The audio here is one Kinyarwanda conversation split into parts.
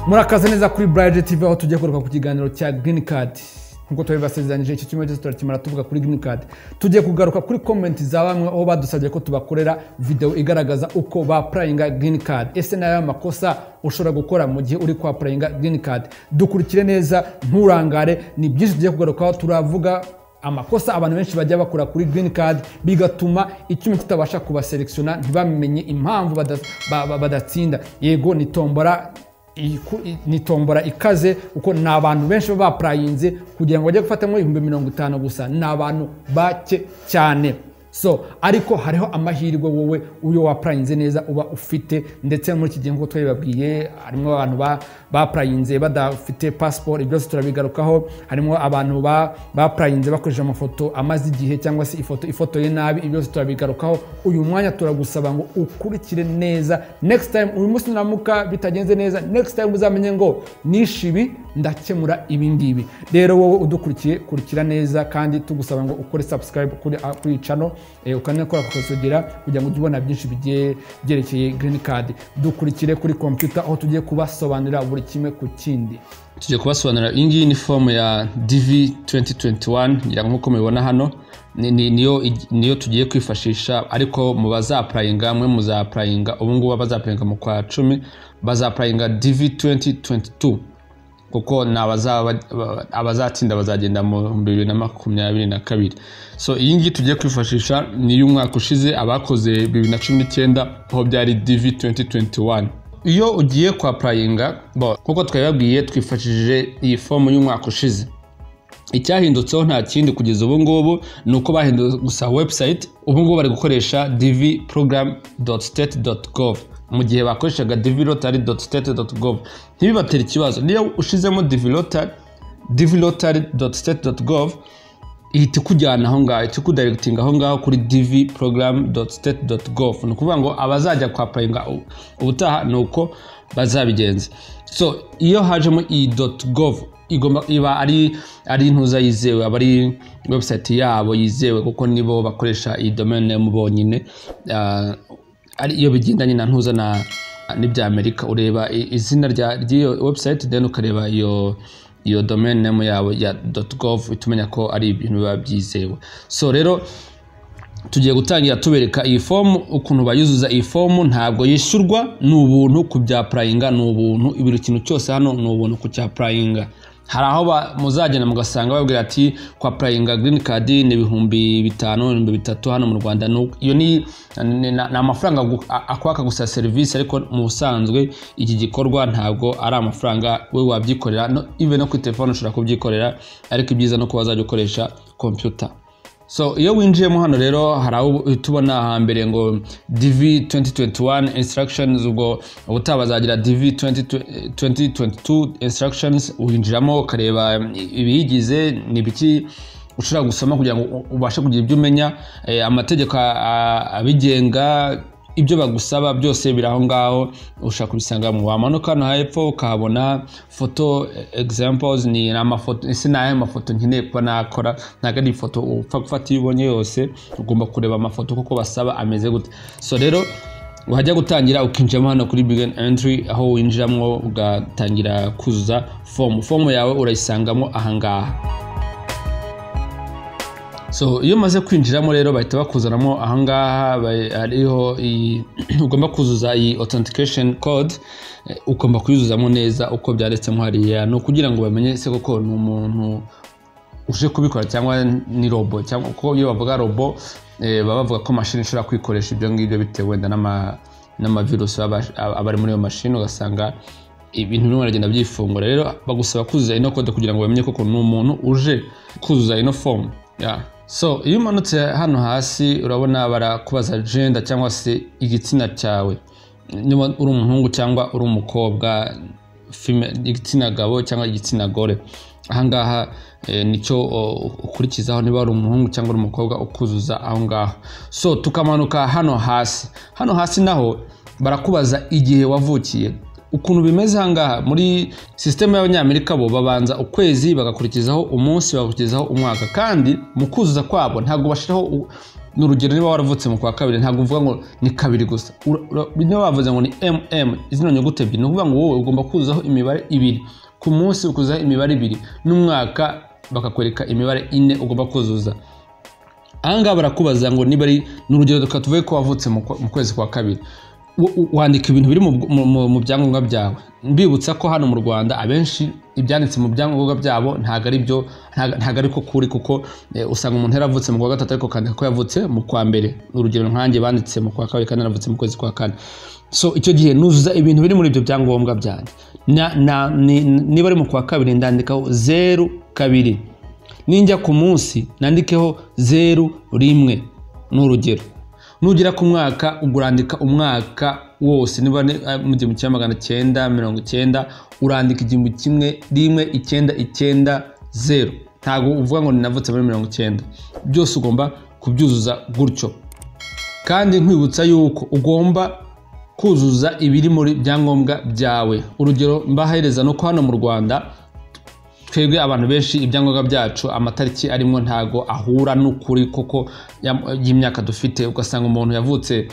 Murakaza neza kuri Bright TV aho tugiye kuruka ku kiganiro cya Green Card. Nkuko twabibasezeranyije iki cyumweru cyose turakimara tuvuga kuri Green Card. Tugiye kugaruka kuri comment za bamwe aho badusabye ko tubakorera video igaragaza uko ba applyinga Green Card. Ese nayo makosa ushobora gukora mu gihe uri kwa applyinga Green Card. Dukurikire neza nturangare, ni byinshi tugiye kugarukaho. Turavuga amakosa abantu benshi bajya bakora kuri Green Card bigatuma icyuma kitabasha kubaselectiona, ntibamenye impamvu badatsinda. Yego ni tombora ikaze uko na abantu benshi baprayinze kugira ngo bajye gufata muri 50 gusa, na abantu bake cyane. So ariko hariho amahirwe wowe uyo waprayinze neza uba ufite, ndetse muri iki gihe ngo twabibabwiye harimo abantu baprayinze badafite passport, ibyo turabigarukaho. Harimo abantu baprayinze bakoresha amafoto amazi igihe cyangwa se ifoto ye nabi, ibyo turabigarukaho. Uyu mwanya turagusaba ngo ukurikire neza. Next time uyu munsi naramuka bitagenze neza, next time uzamenye ngo nishibi ndakemura ibi ngibi. Rero wowe udukurikiye kurikira neza, kandi tugusaba ngo ukore subscribe kuri channel, ukanakora kukosogera kugira ngo ubone byinshi bigiye byerekeye Green Card. Dukurikire kuri computer aho tugiye kubasobanurira buri kimwe ku kindi. Tugiye kubasobanurira iyi ni form ya DV 2021 ngira nkuko mubibona hano. Niyo tugiye kwifashisha, ariko mu bazaprayinga mwe muzaprayinga ubu ngubu bazaprayinga mu kwa 10 bazaprayinga DV 2022 kuko abazatsinda bazagenda mu 2022. So iyi ngiyi tugiye kwifashisha ni y'umwaka ushize abakoze 2019 aho byari DV 2021. Iyo ugiye kwa prayinga kuko twabibabwiye twifashishije iyi form y'umwaka ushize. Icyahindutseho nta kindi kugeza ubu ngubu nuko bahinduye gusa website. Ubu ngubu bari gukoresha dvprogram.state.gov mu gihe bakoreshaga dvlottery.state.gov. Ntibibatera ikibazo niyo ushizemo dvlottery.state.gov ihita kujyana aho ngaho, ikudirectinga aho ngaho kuri dvprogram.state.gov. ni ukuvuga ngo abazajya kwa prayinga ubutaha nuko bazabigenza. So iyo hajemo i.gov igomba iba ari intuza yizewe, abari website yabo yizewe kuko nibo bakoresha i domain name bonyine. Ari iyo bigendanye na ntuza n'ibya Amerika, ureba izina ry'iyo website then ukareba iyo domain name yabo ya .gov, utumenya ko ari ibintu biba byizewe. So rero tugiye gutangira tubereka iyi form ukuntu bayuzuza. Iyi form ntabwo yishurwa, ni ubuntu ku bya prayinga, ni ubuntu. Ibiri kintu cyose hano ni ubuntu ku cya prayinga. Hari aho muzagenda mugasanga babwira ati kwa prayinga Green Card ni 5,000 3,000 hano mu Rwanda. Iyo ni amafaranga akwaka gusa service, ariko mu busanzwe iki gikorwa ntabwo ari amafaranga we wabyikorera. Even no ku telefone ushobora kubyikorera, ariko ibyiza no kuba wazajya ukoresha computer. So iyo winjiyemo hano rero hari aho tubona hambere ngo DV 2021 instructions, ubwo ubutabazagira DV 2022 instructions. Winjiramo ukareba ibiyigize ni biki ushobora gusoma kugira ngo ubashe kugira ibyo umenya. Amategeko abigenga, ibyo bagusaba byose biraho ngaho ushaka kubisanga mu wamanuka no hepfo ukahabona photo examples. Ni amafoto, ese naye amafoto nkeneye kuba nakora, ntago ari ifoto upfa gufata ibonye yose, ugomba kureba amafoto kuko basaba ameze gute. So rero wajya gutangira ukinjira hano kuri begin entry, aho winjiramo ugatangira kuzuza form yawe urayisangamo ahangaha. So iyo maze kwinjiramo rero bahita bakuzanamo ahangaha, hariho ugomba kuzuza iyi authentication code. Ugomba kuyuzuzamo neza uko byaretsemo hariya, no kugira ngo bamenye se koko ni umuntu uje kubikora cyangwa ni robo. Cyangwa uko iyo bavuga robo baba bavuga ko machine ishobora kwikoresha ibyo ngibyo bitewe n'amavirus abari muri iyo machine, ugasanga ibintu bimwe baragenda byifungura. Rero bagusaba kuzuza ino code kugira ngo bamenye koko ni umuntu uje kuzuza ino form. So iyo umanutse hano hasi urabona barakubaza gender cyangwa se igitsina cyawe, niba uri umuhungu cyangwa uri umukobwa, igitsina gabo cyangwa igitsina gore. Ahangaha nicyo ukurikizaho niba uri umuhungu cyangwa uri umukobwa ukuzuza aho ngaho. So tukamanuka hano hasi naho barakubaza igihe wavukiye. Ukuntu bimeze hangaha muri system y'abanyamerika bo babanza ukwezi bagakurikizaho umunsi bagakurikizaho umwaka, kandi mu kuzuza kwabo ntago bashiraho n'urugero niba waravutse mu kwa kabiri ntabwo uvuga ngo ni kabiri gusa, niba bavuze ngo ni izino nyuguti ebyiri, ni ukuvuga ngo wowe ugomba kuzuzaho imibare 2 ku munsi, ukuzaho imibare 2 n'umwaka bakakwereka imibare 4 ugomba kuzuza. Ahangaha barakubaza ngo niba ari n'urugero tuvuge ko wavutse mu kwezi kwa kabiri, wandika ibintu biri mu byangombwa byawe. Mbibutsa ko hano mu Rwanda abenshi ibyanditse mu byangombwa byabo ntago ari ko kuri, kuko usanga umuntu yaravutse mu kwa gatatu ariko kandika ko yavutse mu kwa mbere. Urugero nkanjye banditse mu kwa kabiri kandi naravutse mu kwezi kwa kane. So icyo gihe nuzuza ibintu biri muri ibyo byangombwa byanjye. Niba ari mu kwa kabiri ndandikaho 02, ninjya ku munsi nandikeho 01 n'urugero. Nugera ku mwaka ugurandika umwaka wose, niba mu 1990 urandika 1990. Ntago uvuga ngo ninavutse muri 90, byose ugomba kubyuzuza gutyo. Kandi nkwibutsa yuko ugomba kuzuza ibiri muri byangombwa byawe. Urugero mbahereza no ko hano mu Rwanda twebwe abantu benshi ibyangombwa byacu amatariki arimo ntago ahura n'ukuri koko y'imyaka dufite. Ugasanga umuntu yavutse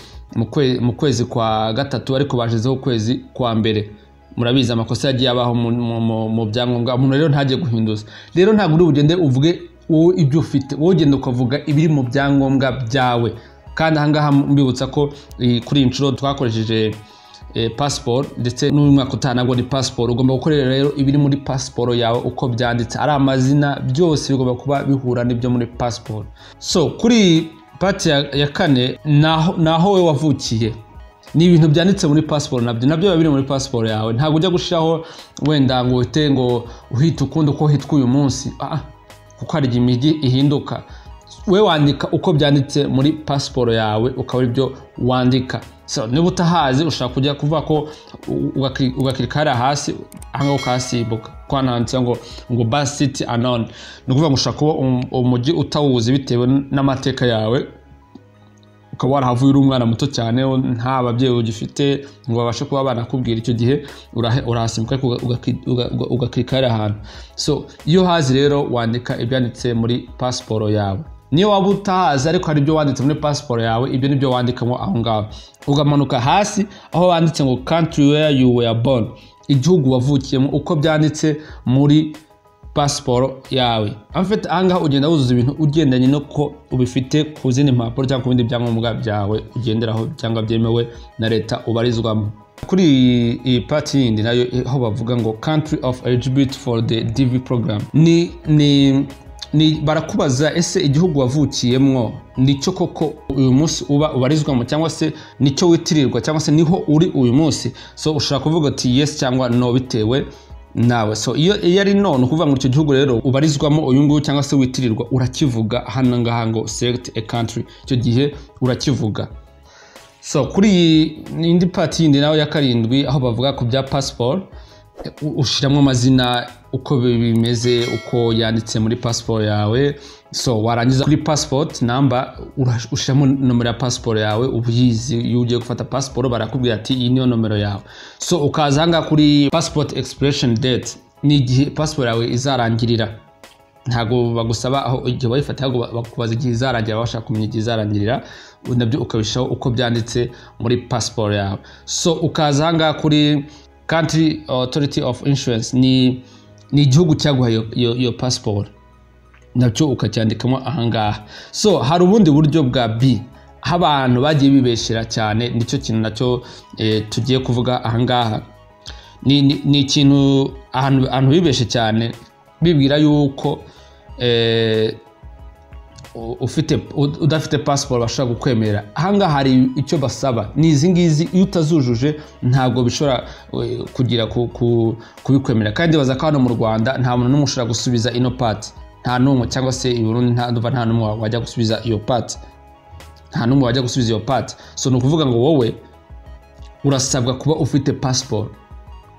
mu kwezi kwa gatatu ariko bashizeho ukwezi kwa mbere. Murabizi amakosa yagiye abaho mu byangombwa, umuntu rero ntagiye guhinduza. Rero ntago uri bugende uvuge wowe ibyo ufite, wowe ugenda ukavuga ibiri mu byangombwa byawe. Kandi ahangaha mbibutsa ko kuri inshuro twakoresheje passport, ndetse n'umwaka utaha nabwo ni passport. Ugomba gukorera rero ibiri muri passport yawe uko byanditse, ari amazina byose bigomba kuba bihura n'ibyo muri passport. So kuri part ya 4 naho we wavukiye, ni ibintu byanditse muri passport, nabyo biba biri muri passport yawe. Ntabwo ujya gushiraho wenda ngo uhite ngo uhita ukundi uko hitwa uyu munsi, kuko hari imigi ihinduka. We wandika uko byanditse muri passport yawe, ukaba ibyo wandika. So niba utahazi ushaka kujya kuvuga ko ugakirikara hasi ahangaho ukasibuka kwananditse ngo Bus City Unknown, ni ukuvuga ngo ushaka kuba umujyi utawuzi bitewe n'amateka yawe, ukaba warahavuye uri umwana muto cyane nta babyeyi ugifite ngo babashe kuba banakubwira. Icyo gihe urahasimbuka ugakirikara ahantu. So iyo hazi rero wandika ibyanditse muri passport yawe. Niyo waba utahazi ariko hari ibyo wanditse muri passport yawe, ibyo nibyo wandikamo aho ngaho. Ugamanuka hasi aho wanditse ngo country where you were born, igihugu wavukiyemo uko byanditse muri passport yawe. Amfite ahangaha ugenda wuzuza ibintu ugendanye no ko ubifite ku zindi mpapuro cyangwa ku bindi byangombwa byawe ugenderaho cyangwa byemewe na leta ubarizwamo. Kuri iyi part yindi nayo aho bavuga ngo country of eligibility for the DV program, ni barakubaza ese igihugu wavukiyemo nicyo koko uyu munsi ubarizwamo, cyangwa se nicyo witirirwa, cyangwa se niho uri uyu munsi. So ushaka kuvuga ati yes cyangwa no bitewe nawe. So iyo ari no, ukuvuga ngo icyo gihugu rero ubarizwamo uyu nguyu cyangwa se witirirwa urakivuga hano ngaha ngo select a country, icyo gihe urakivuga. So kuri indi part yindi nawe ya 7 aho bavuga ku bya passport, ushiramo amazina uko bimeze, uko yanditse muri passport yawe. So warangiza kuri passport number ushiramo nomero ya passport yawe, ubiyizi iyo ugiye gufata passport barakubwira ati iyi niyo nomero yawe. So ukaza hanga kuri passport expiration date, ni igihe passport yawe izarangirira. Ntago bagusaba aho igihe wayifata, ahubwo bakubaza igihe izarangirira, bashaka kumenya igihe izarangirira, nabyo ukabishaho uko byanditse muri passport yawe. So ukaza hanga kuri country authority of insurance, ni igihugu cyaguhaye iyo passport, nacyo ukacyandikamo ahangaha. So hari ubundi buryo bwa B abantu bagiye bibeshera cyane, nicyo kintu nacyo tugiye kuvuga ahangaha. Ni ikintu ahantu bibeshe cyane, bibwira yuko udafite passport bashaka gukwemerera. Ahangaha hari icyo basaba, ni izi ngizi iyo utazujuje ntabwo bishobora kugira kubikwemerera. Kandi baza ko hano mu Rwanda nta muntu n'umwe ushobora gusubiza ino part, nta n'umwe, cyangwa se i Burundi nta n'umwe wajya gusubiza iyo part, nta n'umwe wajya gusubiza iyo part. So ni ukuvuga ngo wowe urasabwa kuba ufite passport,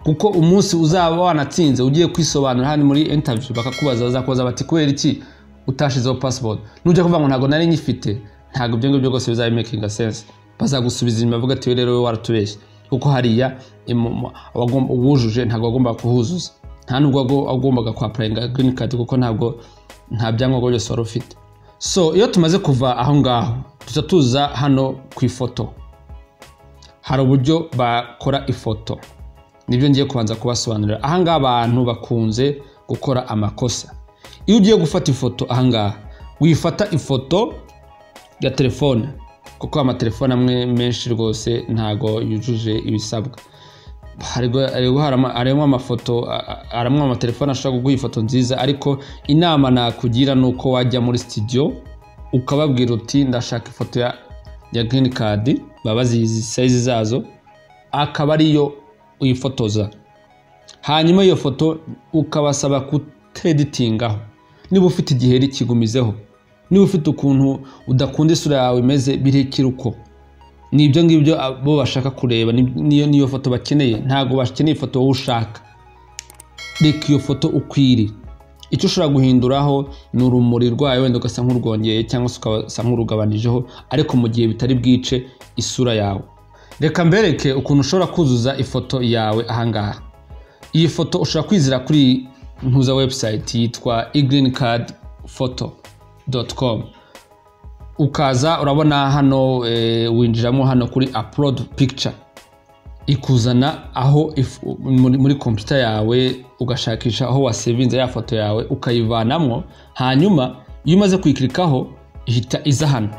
kuko umunsi uzaba wanatsinze ugiye kwisobanura hano muri interview bakakubaza, bazakubaza bati kubera iki utashizeho passport. Nujya kuvuga ngo ntago nari nyifite, ntago ibyo ngibyo byose bizabe making sense. Bazagusubiza inyuma bavuga ati rero waratubeshye, kuko hariya uwujuje ntago agomba kuhuzuza, nta nubwo agombaga kwa applying green card, kuko nta byangombwa byose wari ufite. So iyo tumaze kuva aho ngaho tuza hano ku ifoto. Hari uburyo bakora ifoto, nibyo ngiye kubanza kubasobanurira. Aha ngaha abantu bakunze gukora amakosa. Iyo ugiye gufata ifoto aha ngaha wifata ifoto ya telefone, kuko amatelefone amwe menshi rwose ntago yujuje ibisabwa. Harimo amafoto, harimo amatelefone ashobora kuguha ifoto nziza, ariko inama nakugira nuko wajya muri studio ukababwira uti ndashaka ifoto ya green card, babazi izi size zazo, akaba ariyo uyifotoza. Hanyuma iyo foto ukabasaba kuteditingaho. Niba ufite igiheri kigumizeho, niba ufite ukuntu udakunda isura yawe imeze, birekere uko. Nibyo ngibyo bo bashaka kureba, niyo foto bakeneye. Ntago bakeneye ifoto wowe ushaka. Reka iyo foto ukwiri. Icyo ushobora guhinduraho ni urumuri rwayo, wenda ugasa nk'urwongeye cyangwa se ukasa nk'urugabanijeho, ariko mu gihe bitari bwice isura yawe. Reka mbereke ukuntu ushobora kuzuza ifoto yawe aha ngaha. Iyi foto ushobora kwizira kuri ntuza website yitwa greencardphoto.com. Ukaza urabona hano winjiramo hano kuri upload picture, ikuzana aho muri computer yawe, ugashakisha aho wasevinze ya foto yawe ukayivanamo. Hanyuma iyo umaze kuyikirikaho ihita iza hano.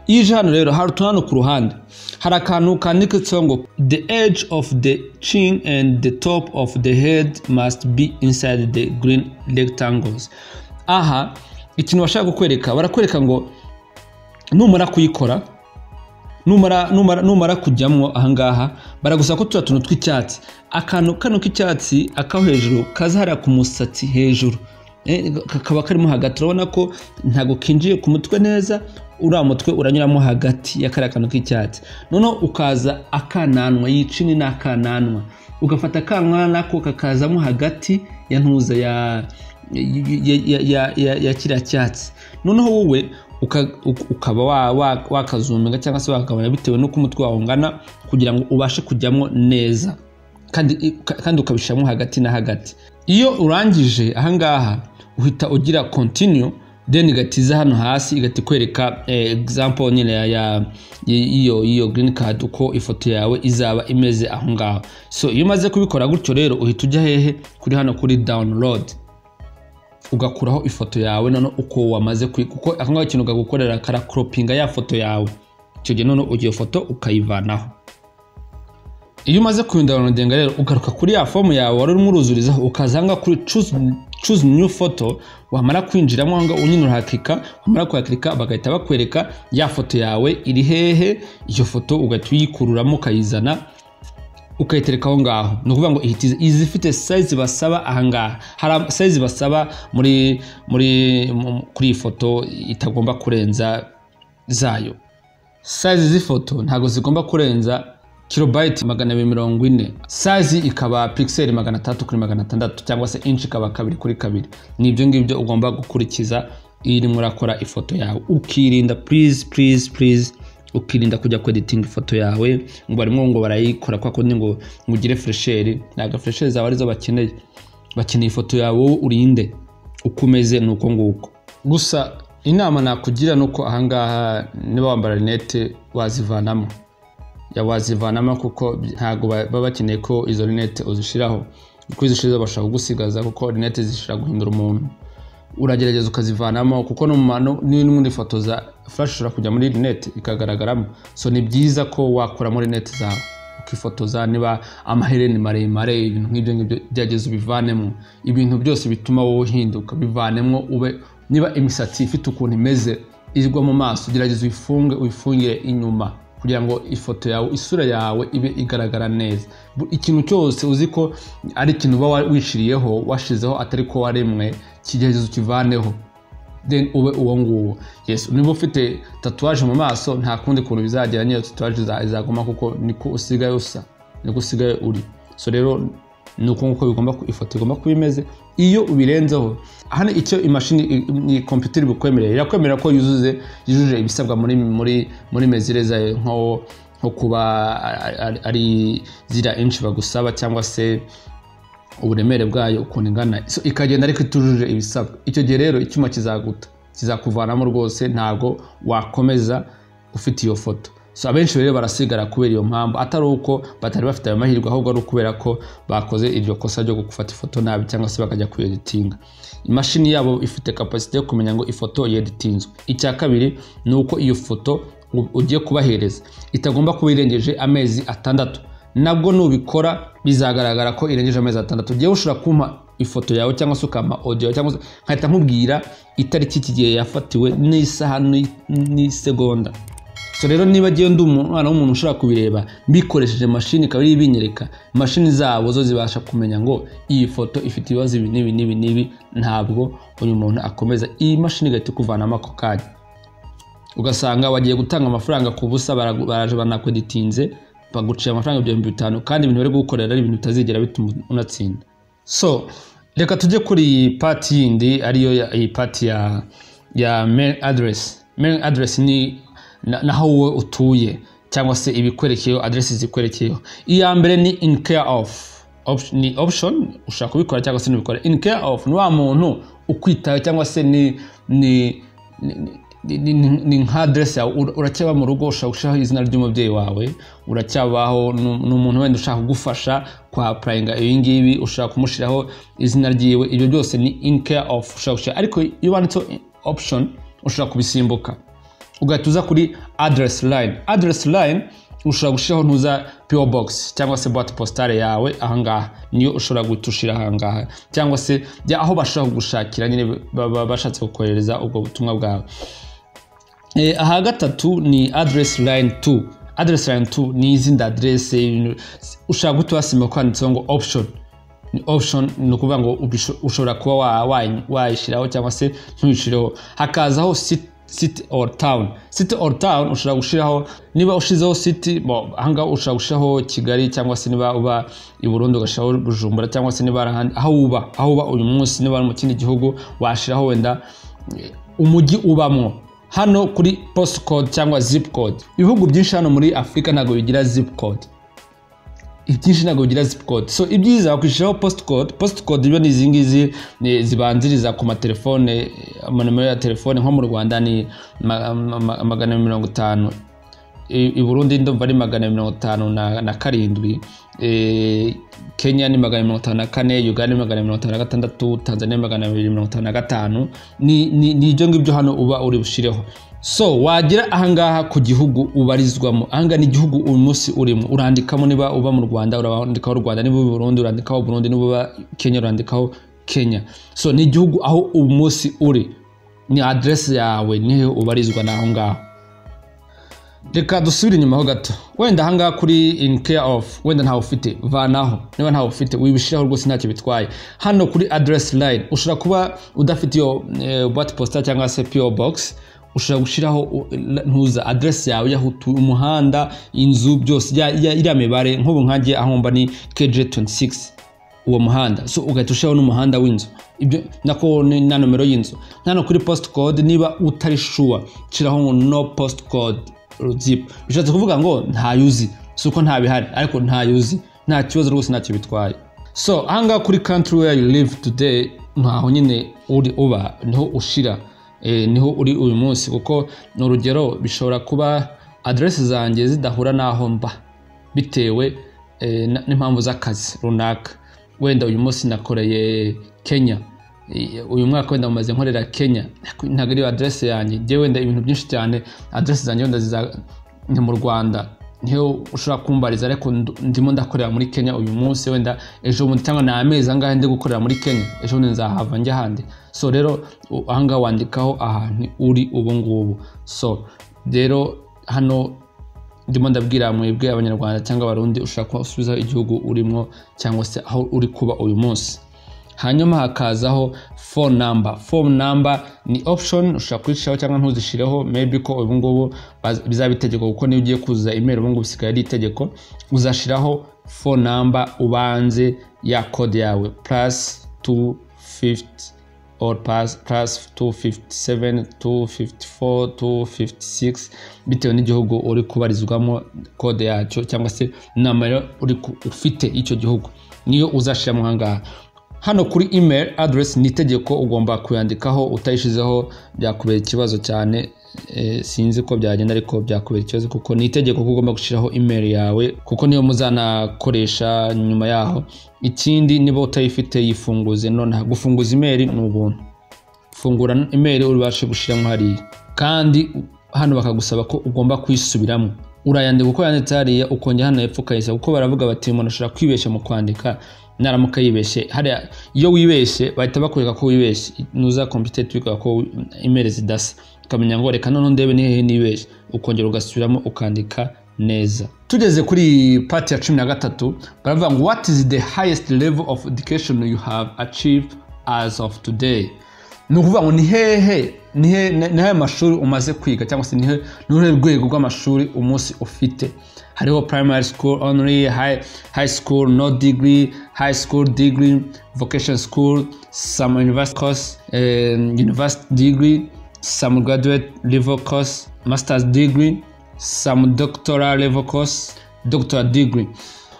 Ije hano rero hari utuntu ku ruhande, hari akantu kanditseho ngo the edge of the chin and the top of the head must be inside the green rectangles. Aha ikintu bashaka kukwereka, barakwereka ngo numara kuyikora, numara kujyamwo aha ngaha, baragusaba ko tuntu tw'icyatsi, akantu k'icyatsi akaho hejuru kaza hari ku musatsi hejuru, kakaba karimo hagati. Urabona ko ntago kinjiye ku mutwe neza, uriya mutwe uranyuramo hagati y'akariya kantu k'icyatsi. Noneho ukaza akananwa, yicini n'akananwa, ugafata akananwa nako kakazamo hagati ya ntuza ya kiriya cyatsi. Noneho wowe ukaba wakazuminga cyangwa se wakagabanya bitewe n'uko umutwe wawe ungana, kugira ngo ubashe kujyamo neza, kandi ukabishamo hagati na hagati. Iyo urangije aha ngaha uhita ugira continue, then igatiza hano hasi igatikwereka example nyine ya iyo green card uko ifoto yawe izaba imeze aho ngaho. So iyo umaze kubikora gutyo rero uhita ujya hehe kuri hano kuri download, ugakuraho ifoto yawe none uko wamaze kuko aho ngaho ikintu ugagukorera kara croppinga ya foto yawe. Icyo gihe none ugiye foto ukayivanaho. Iyo umaze kuyidownloadinga rero ugaruka kuri ya form yawe wari urimo uruzurizaho, ukazanga kuri choose new photo. Wamara kwinjiramo hanga unyine urahakika, wamara kuhakika bagahita bakwereka ya foto yawe iri hehe. Iyo foto ugahita uyikururamo ukayizana ukayitereka aho ngaho. Ni ukuvuga ngo izifite size basaba aha ngaha. Hari size basaba kuri iyi foto itagomba kurenza zayo. Size z'ifoto ntago zigomba kurenza kilobyte 240. Size ikaba pixel 300x600 cyangwa se inch ikaba 2x2. Nibyo ngibyo ugomba gukurikiza iri murakora ifoto yawe. Ukirinda please ukirinda kujya ku editing ifoto yawe ngo barimo ngo barayikora kwa kundi ngo mugire fresher. Naga fresher zawe arizo bakeneye ifoto yawe urinde ukumeze nuko nguko. Gusa inama nakugira nuko aha ngaha niba wambara rinete wazivanamo, wazivanamo kuko ntago baba bakeneye ko izo rinete uzishiraho, kuko izishiriza bashaka kugusigaza, kuko rinete zishira guhindura umuntu. Uragerageza ukazivanamo kuko n'undi foto za flash ushobora kujya muri rinete ikagaragaramo. So ni byiza ko wakora muri rinete zawe ukifotoza. Niba amahereni maremare, ibintu nk'ibyo byageze ubivanemo. Ibintu byose bituma wowe uhinduka bivanemo. Ube niba imisatsi ifite ukuntu imeze igwa mu maso, gerageza uyifungire inyuma kugira ngo ifoto yawe, isura yawe ibe igaragara neza. Ikintu cyose uzi ko ari ikintu uba wishiriyeho washizeho atari ko waremwe, kigerageza ukivaneho, then ube uwo nguwo. Yes, niba ufite tatuwaje mu maso nta kundi kuntu bizagera, niyo tatuwaje izaguma kuko niko usigaye usa, niko usigaye uri. So rero nuko nguko ifoto igomba kuba imeze. Iyo ubirenzeho hano icyo imashini computer ibukwemerera, irakwemerera ko yujuje ibisabwa muri mezire zayo, nko nko kuba ari zira inch bagusaba cyangwa se uburemere bwayo ukuntu ingana, so ikagenda ariko itujuje ibisabwa. Icyo gihe rero icyuma kizakuvanamo rwose, ntago wakomeza ufite iyo foto. So abenshi rero barasigara kubera iyo mpamvu, atari uko batari bafite ayo mahirwe, ahubwo ari ukubera ko bakoze iryo kosa ryo gufata ifoto nabi cyangwa se bakajya kuyeditinga. Imashini yabo ifite capacity yo kumenya ngo ifoto yeditinzwe. Icya kabiri ni uko iyo foto ugiye kubahereza itagomba kuba irengeje amezi 6. Nabwo nubikora bizagaragara ko irengeje amezi 6. Ugiye ushobora kumpa ifoto yawe cyangwa se ukampa audio cyangwa se nkahita nkubwira itariki kigiye yafatiwe n'isaha n'isegonda. So rero niba giye ndi umwana w'umuntu ushobora kubireba mbikoresheje mashini ikaba ibinyereka, mashini zabo zo zibasha kumenya ngo iyi foto ifite ibibazo ibi nibi, ntabwo uyu muntu akomeza. Iyi mashini igahita kuvanamo ako kanya, ugasanga wagiye gutanga amafaranga ku busa, baraje banakweditinze baguciye amafaranga 5,000 kandi ibintu bari gukorera ari ibintu bitazigera bituma unatsinda. So reka tujye kuri iyi part yindi, ariyo iyi part ya mail address. Mail address ni naho wowe utuye cyangwa se ibikwerekeyo, address zikwerekeyo. Iya mbere ni in care of, ni option ushaka kubikora cyangwa se nubikora. In care of ni wa muntu ukwitaye cyangwa se ni nka address yawe, uracyaba mu rugo ushaka gushaho izina ry'umubyeyi wawe, uracyabaho n'umuntu wenda ushaka kugufasha kwa applyinga iyo ngibi, ushaka kumushiraho izina ryiwe. Ibyo byose ni in care of ushaka gushira, ariko iyo wanditse option ushaka kubisimbuka ugahita kuri address line. Address line ushobora gushiraho ntuza PO box cyangwa se boîte postale yawe, ahangaha niyo ushobora gutushira ahangaha, cyangwa se jya aho bashaka gushakira nyine bashatse gukohereza ubwo butumwa bwawe. Aha gatatu ni address line 2. Address line 2 ni izindi address ushaka gutwasimba kwanditseho ngo option. Ni option ni ukuvuga ngo ushobora kuba wayishiraho cyangwa se ntuyishireho. Hakazaho city or town. City or town ushobora gushiraho, niba ushizeho city ahanga ushobora gushiraho Kigali, cyangwa se niba uba i Burundi ugashiraho Bujumbura, cyangwa se niba ahandi aho uba uyu munsi, niba mu kindi gihugu washiraho wenda umujyi ubamwo. Hano kuri postcode cyangwa zip code, ibihugu byinshi hano muri Afrika ntago bigira zip code, ibyinshi ntago bigira zip code. So ibyiza wakwishyiraho postcode. Postcode ibyo ni izingizi zibanziriza ku matelefone, amanimero ya telefone. Nko mu Rwanda ni 450, i Burundi ndumva ari 457, Kenya ni 454, Uganda ni 456, Tanzania 255. Ni ibyo ngibyo hano uba uri bushireho. So wagira ahangaha ku gihugu ubarizwamo, ahanga ni igihugu uyu munsi urimo urandikamo. Niba uba mu Rwanda urandikaho Rwanda, niba uba Burundi urandikaho Burundi, niba uba Kenya urandikaho Kenya. So ni igihugu aho uyu munsi uri, ni address yawe niho ubarizwa naho ngaho. Reka dusubire inyuma ho gato. Wenda ahangaha kuri in care of wenda ntawe ufite, vanaho. Niba ntawe ufite wibishiraho rwose ntacyo bitwaye. Hano kuri address line ushobora kuba udafite iyo boîte postale cyangwa se PO box, ushobora gushiraho ntuza address yawe yaho umuhanda, inzu, byose iriya mibare. Nk'ubu nkanjye aho mba ni KJ26 uwo muhanda, so ugahita ushiraho n'umuhanda w'inzu, ibyo nako na nomero y'inzu. Hano kuri postcode niba utari sure shiraho ngo no postcode zip, bishatse kuvuga ngo ntayuzi, suko ntabihari, ariko ntayuzi, nta kibazo rwose ntacyo bitwaye. So ahangaha kuri country where you live today, ntaho nyine uri uba niho ushira, niho uri uyu munsi, kuko n'urugero bishobora kuba address zanjye zidahura naho mba bitewe n'impamvu z'akazi runaka. Wenda uyu munsi nakoreye Kenya, uyu mwaka wenda mumaze nkorera Kenya, ntago ari address yanjye. Je wenda ibintu byinshi cyane address zanjye wenda ni mu Rwanda, niho ushobora kumbariza, ariko ndimo ndakorera muri Kenya uyu munsi, wenda ejo bundi cyangwa na amezi angahe ndi gukorera muri Kenya, ejo bundi nzahava njya handi. So rero ahangaha wandikaho ahantu uri ubu ngubu. So rero hano ndimo ndabwira mwebwe abanyarwanda cyangwa abarundi, ushaka kusubiza igihugu urimo cyangwa se aho uri kuba uyu munsi. Hanyuma hakazaho phone number. Phone number ni option ushaka kwishyiraho cyangwa ntuzishireho, maybe ko ubu ngubu bizabitegeko, kuko niyo ugiye kuzuza email ubu ngubu bisigaye ari itegeko, uzashiraho phone number ubanze ya code yawe +250 or plus 257 254 256 bitewe n'igihugu uri kubarizwamo kode yacyo cyangwa se numero uri ufite icyo gihugu niyo uzashiramo hangaha. Hano kuri email address ni itegeko ugomba kuyandikaho, utayishizeho byakubera ikibazo cyane. Sinzi ko byagenda ariko byakubera ikibazo kuko ni itegeko ko ugomba gushiraho email yawe kuko niyo muzanakoresha nyuma yaho. Ikindi niba utayifite yifunguze, none gufunguza email ni ubuntu. Fungura email uribashe gushiramo hari, kandi hano bakagusaba ko ugomba kwisubiramo. Urayandika uko yanditse hariya ukongera hano hepfo ukayisa, kuko baravuga bati umuntu ashobora kwibeshya mu kwandika. Naramuka yibeshye hariya, iyo wibeshye bahita bakwereka ko wibeshye, nuza computer twika ko email zidasa, ukamenya ngo reka none ndebe nihe nibeshye, ukongera ugasubiramo ukandika neza. Tugeze kuri part ya 13 baravuga ngo what is the highest level of education you have achieved as of today. Nukuvuga ngo nihe mashuri umaze kwiga cyangwa se nihe rwego rw'amashuri umunsi ufite. Hariho primary school only, high school no degree, high school degree, vocation school, some university course, university degree, some graduate level course, master's degree, some doctoral level course, doctoral degree.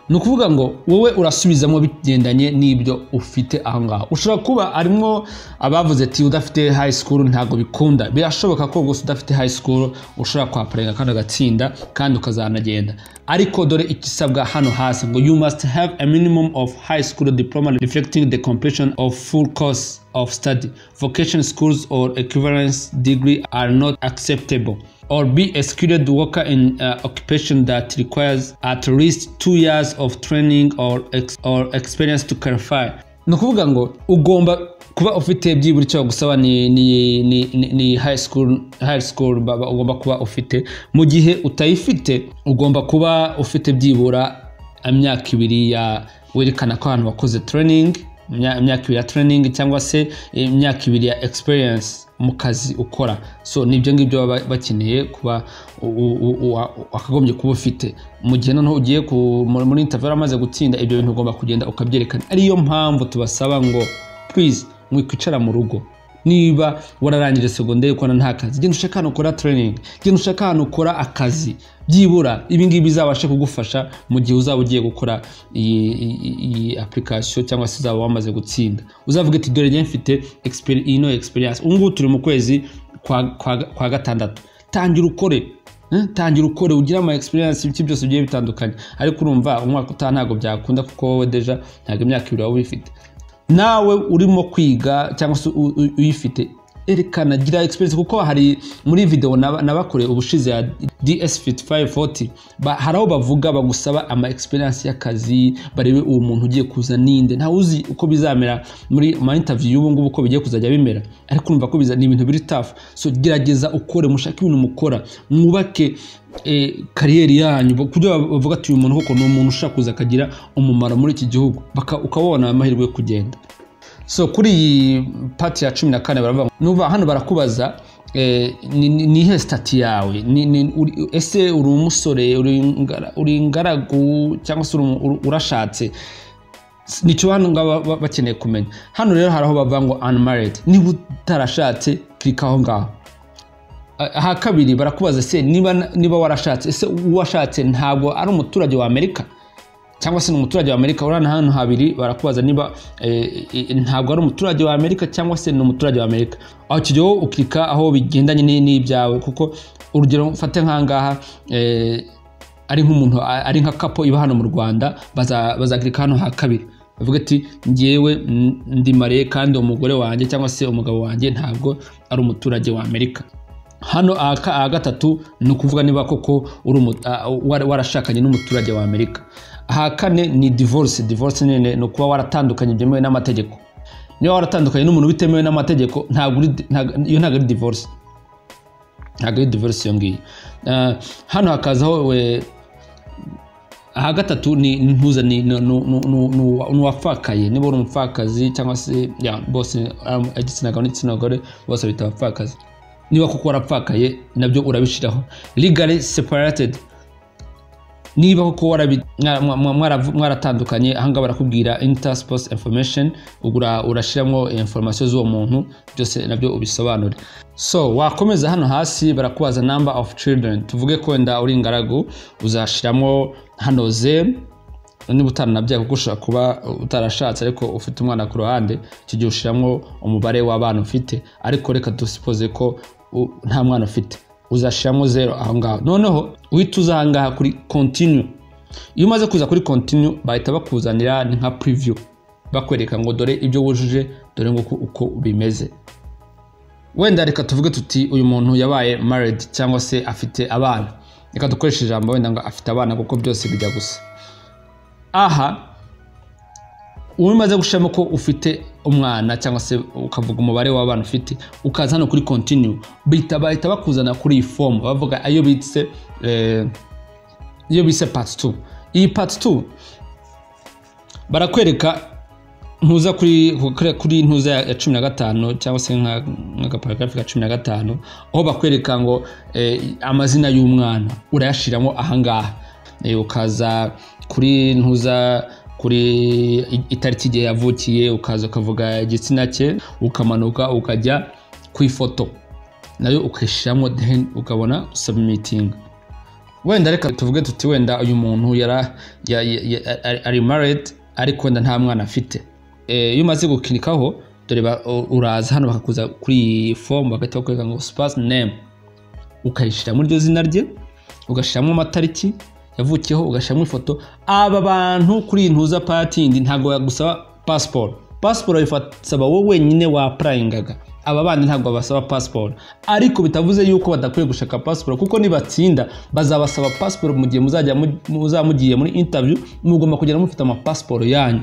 Nukuvuga ngo wowe urasubizamo bigendanye n'ibyo ufite aho ngaho. Ushobora kuba arimo abavuze ati udafite high school ntago bikunda. Birashoboka ko gusa udafite high school ushobora kwaparenga kandi agatsinda kandi ukazanagenda. Ariko dore ikisabwa hano hasi ngo you must have a minimum of high school diploma reflecting the completion of full course of study. Vocation schools or equivalence degree are not acceptable. Or be a skilled worker in occupation that requires at least 2 years of training or experience to qualify. Nukuvuga ngo ugomba kuba ufite byiburi cyo gusaba ni high school ugomba kuba ufite. Mu gihe utayifite ugomba kuba ufite byibura imyaka 2 ya werekana ko abantu bakoze training, imyaka 2 ya training cyangwa se imyaka 2 ya experience mu kazi ukora. So nibyo ngibyo bakeneye kuba akagombye kuba ufite. Mu gihe noneho ugiye muri interview amaze gutsinda, ibyo bintu ugomba kugenda ukabyerekana. Ariyo mpamvu tubasaba ngo please mwikwicara mu rugo. Niba wararangije secondaire ukona nta kazi, genda ushaka hano ukora training, genda ushaka hano ukora akazi. Byibura ibi ngibi bizabasha kugufasha mu gihe uzaba ugiye gukora iyi application cyangwa se uzaba wamaze gutsinda. Uzavuga ati dore mfite experience. Ungu turi mu kwezi kwa gatandatu. Tangira ukore ugira ama experience ibiki byose bigiye bitandukanye. Ariko urumva umwaka utantago byakunda kuko wowe deja ntago imyaka 2 wawe bifite. Nawe urimo kwiga cyangwa se uyifite, erekana gira experience, kuko hari muri video nabakore ubushize ya DS5540 haraho bavuga bagusaba ama experience y'akazi, barebe uwo muntu ugiye kuza ninde. Nta uzi uko bizamera muri ma interview y'ubu ngubu uko bigiye kuzajya bimera, ariko urumva ko biza ni ibintu biri tough. So gerageza ukore, mushaka ibintu mukora, mwubake kariyeri yanyu, kujya bavuga ati uyu muntu koko ni umuntu ushaka kuza akagira umumaro muri iki gihugu, ukabona amahirwe yo kugenda. So kuri iyi part ya 14 baravuga nuva hano barakubaza ni he stati yawe, ese uri umusore, uri ingaragu cyangwa se urashatse. Nicyo hano ngaba bakeneye kumenya. Hano rero haraho bavuga ngo unmarried, niba utarashatse klika aho ngaho. Aha kabiri barakubaza se niba warashatse, ese uwashatse ntabwo ari umuturage wa Amerika cyangwa se umuturage wa Amerika. Urana hano habiri barakubaza niba ntabwo ari umuturage wa Amerika cyangwa se umuturage wa Amerika. Aho kijyo uklika aho bigendanye n'ibyawe, kuko urugero mfate nkangaha ari nk'umuntu ari nka couple iba hano mu Rwanda, bazaklika hano ha kabiri bavuga ati ngiyewe ndi mariye kandi umugore wanjye cyangwa se umugabo wanjye ntabwo ari umuturage wa Amerika. Hano aha gatatu ni ukuvuga niba koko warashakanye n'umuturage wa Amerika. Aha kane ni divorce. Divorce ni ukuba waratandukanye byemewe n'amategeko. Niba waratandukanye n'umuntu bitemewe n'amategeko ntabwo ari divorce. Ntabwo ari divorce yongiye. Hano hakazaho aha gatatu ni ntuza ni wafakaye. Niba uri umupfakazi cyangwa se bose igitsina gabo n'igitsina gore bose bita abapfakazi. Niba kuko warapfakaye nabyo urabishiraho. Legally separated. niba koko mwaratandukanye ahanga barakubwira intersports information urashiramo information z'uwo muntu byose nabyo ubisobanure. So wakomeza hano hasi barakubaza number of children, tuvuge ko wenda uri ingaragu uzashiramo hano 0 niba utaranabyaye kuko ushobora kuba utarashatse ariko ufite umwana ku ruhande, icyo gihe ushiramo umubare w'abana ufite, ariko reka dusipoze ko nta mwana ufite, uzashiramo 0 aho ngaho. Noneho uhita uza aha ngaha kuri continue. Iyo umaze kuza kuri continue bahita bakuzanira ni nka preview, bakwereka ngo dore ibyo wujuje, dore ngo uko bimeze. Wenda reka tuvuge tuti uyu muntu yabaye married cyangwa se afite abana, reka dukoreshe ijambo wenda ngo afite abana kuko byose bijya gusa. Aha umaze gushiramo ko ufite umwana cyangwa se ukavuga umubare w'abana ufite, ukaza hano kuri continue bahita bakuzana kuri iyi form bavuga ayo bitse part 2. Iyi part 2 barakwereka ntuza kuri ntuza ya 15 cyangwa se nka paragraph ya 15 aho bakwereka ngo amazina y'umwana urayashiramo aha ngaha, ukaza kuri ntuza kuri itariki igihe yavukiye, ukaza ukavuga igitsina cye, ukamanuka ukajya ku ifoto nayo ukashiramo, then ukabona submitting. Wenda reka tuvuge tuti wenda uyu muntu ari married ariko wenda nta mwana afite. Iyo umaze gukinikaho dore uraza hano bakakuza kuri form bagahita bakwereka ngo spouse name, ukayishira muri ryo zina rye, ugashiramo amatariki yavukiyeho, ugashiramo ifoto. Aba bantu kuri ntuza party ntago yagusaba passport bayifasaba wowe wenyine wa applyingaga. Aba bandi ntago basaba passport, ariko bitavuze yuko badakwiye gushaka passport, kuko nibatsinda bazabasaba passport mu gihe muzamugiye muri interview, mugomba kugera mufite ama passport yanyu.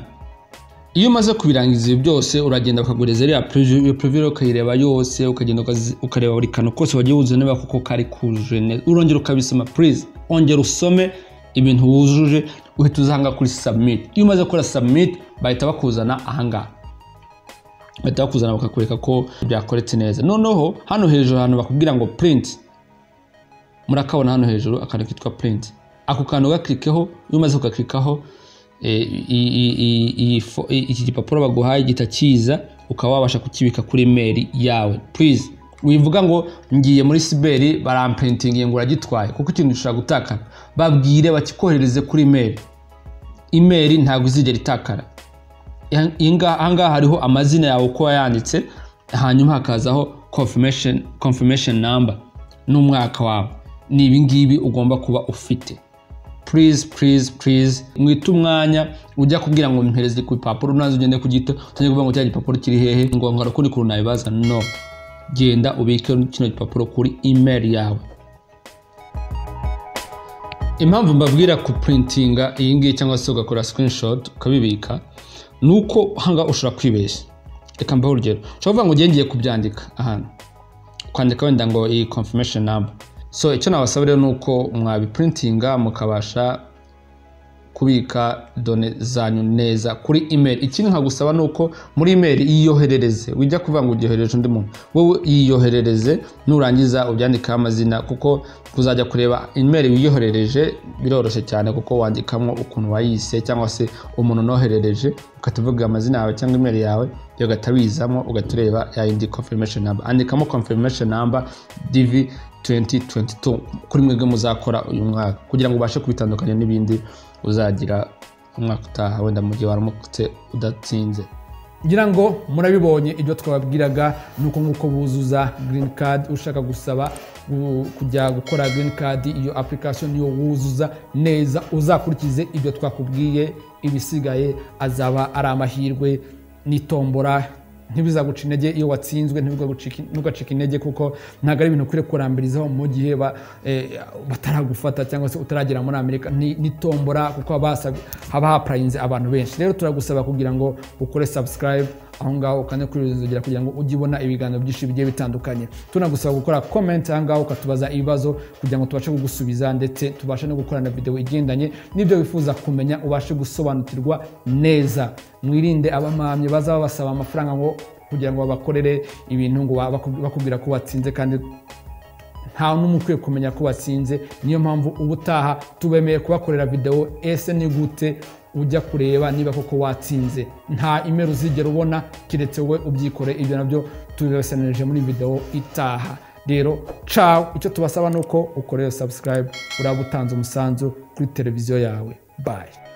Iyo umaze kubirangiza ibi byose uragenda bakagureza ya preview ukayireba yose, ukagenda ukareba buri kantu kose wagiye wuzuje niba koko kari kujuje neza, urongera ukabisoma. Please ongera usome ibintu wujuje, uhita uzanga kuri submit. Iyo umaze gukora submit bahita bakuzana ahangaha, bahita bakuzana bakakwereka ko byakoretse neza. Noneho hano hejuru hano bakubwira ngo print, murakabona hano hejuru akantu kitwa print. Ako kantu gaklikeho, iyo umaze kugaklikaho iki gipapuro baguhaye gita kiza, ukaba wabasha kukibika kuri email yawe. Please wivuga ngo ngiye muri siberi baramprintingiye ngo uragitwaye, kuko ikintu gishobora gutakara. Babwire bakikohereze kuri email ntago izigera itakara. Anga hariho amazina yawe uko yanditse, hanyuma hakazaho confirmation number n'umwaka wawe. Ni ibingibi ugomba kuba ufite. Please mwita umwanya ujya kubwira ngo mpereze ku papuro nazo ugende kugita utangiye kuvuga ngo cya gipapuro kiri hehe ngo ngarakuri kuri nabibaza. No, genda ubike kino gipapuro kuri email yawe. Impamvu mbabwira ku printinga iyi ngiyi cyangwa se ugakora screenshot ukabibika nuko hanga ushobora kwibeshya. Reka mbaho urugero, ushobora kuvuga ngo ngiye kubyandika ahantu, kwandika wenda ngo iyi confirmation number. So icyo nabasaba rero nuko mwabiprintinga mukabasha kubika done zanyu neza kuri email. Ikindi nkagusaba nuko muri email yiyoherereze, wijya kuvuga ngo ugiyohereje undi muntu, wowe yiyoherereze nurangiza ubyandika amazina, kuko kuzajya kureba email wiyoherereje biroroshye cyane, kuko wandikamo ukuntu wayise cyangwa se umuntu noherereje, ukatuvuga amazina yawe cyangwa email yawe, byo gatabizamo ugatureba ya indi confirmation number. Andikamo confirmation number DV 2022 kuri mwebwe muzakora uyu mwaka, kugira ngo ubashe kubitandukanya n'ibindi uzagira umwaka utaha wenda mu gihe waramutse udatsinze. ngira ngo murabibonye ibyo twababwiraga nuko nkuko buzuza green card. Ushaka gusaba kujya gukora green card, iyo application yo wuzuza neza, uzakurikize ibyo twakubwiye, ibisigaye azaba ari amahirwe n'itombora. Ntibizaguca intege iyo watsinzwe, ntugacika intege, kuko ntago ari ibintu ukwiye kurambirizaho mu gihe bataragufata cyangwa se utaragera muri Amerika. Nitombora kuko haba haprayinze abantu benshi. Rero turagusaba kugira ngo ukore subscribe aho ngaho kandi kurizogera kugira ngo ujye ubona ibiganiro byinshi bigiye bitandukanye. Tunagusaba gukora comment aho ngaho ukatubaza ibibazo kugira ngo tubashe kugusubiza, ndetse tubashe no gukorana video igendanye n'ibyo wifuza kumenya, ubashe gusobanukirwa neza. Mwirinde abamamye bazaba basaba amafaranga ngo kugira ngo babakorere ibintu ngo bakubwira ko watsinze kandi nta n'umwe ukwiye kumenya ko watsinze. Niyo mpamvu ubutaha tubemeye kubakorera video ese ni gute ujya kureba niba koko watsinze. Nta email uzigera ubona kiretse wowe ubyikore. Ibyo nabyo tubibasenereje muri video itaha. Rero ciao, icyo tubasaba nuko ukoreye subscribe, urabutanze umusanzu kuri televiziyo yawe. Bye.